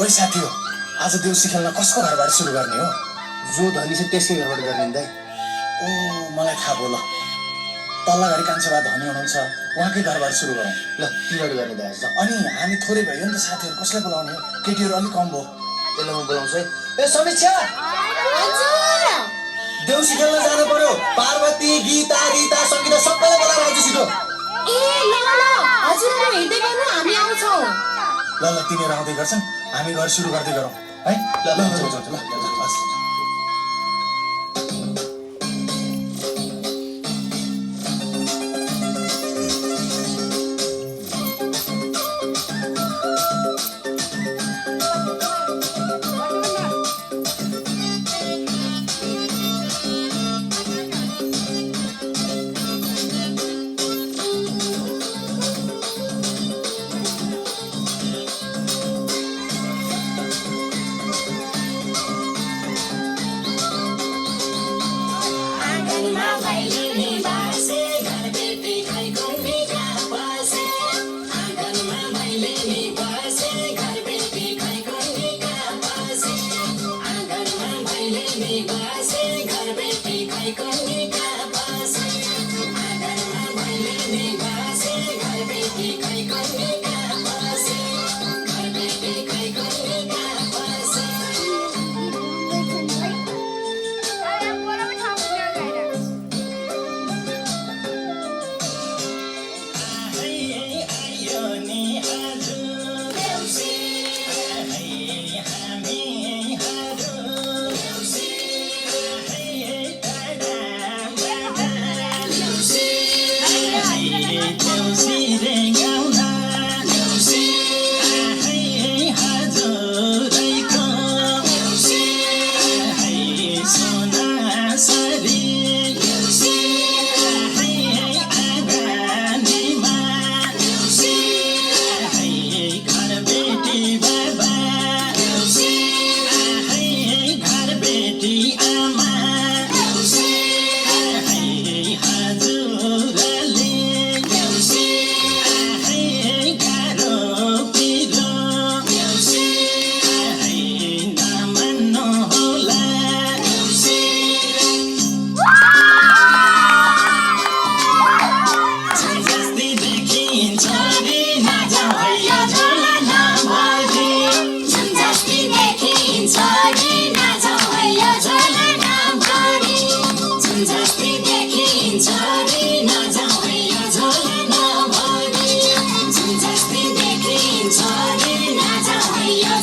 ओइ साथी हो, आज देउसी खेल्न कसको घरबाट सुरु गर्ने हो? जो धनी छ त्यसकै घरबाट गर्ने नि दाइ। ओ मलाई थाहा भयो ल, तल्ला घरि कान्छा धनी हुनुहुन्छ, उहाँकै घरबाट सुरु गरौँ। ल तीबाट गर्ने दाइ। अनि हामी थोरै भयो नि त साथीहरू, कसलाई बोलाउने हो? केटीहरू अलिक कम भयो। त्यसलाई म बोलाउँछु है। ए समीक्षा, देउसी खेल्न जानु पर्यो। पार्वती, गीता, रीता, सङ्गीता सबैलाई बोलाएर आउँछु छिटो। ल ल तिनीहरू आउँदै गर्छन्, हामी घर सुरु गर्दै गरौँ है। ल ल ल बस।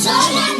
Zola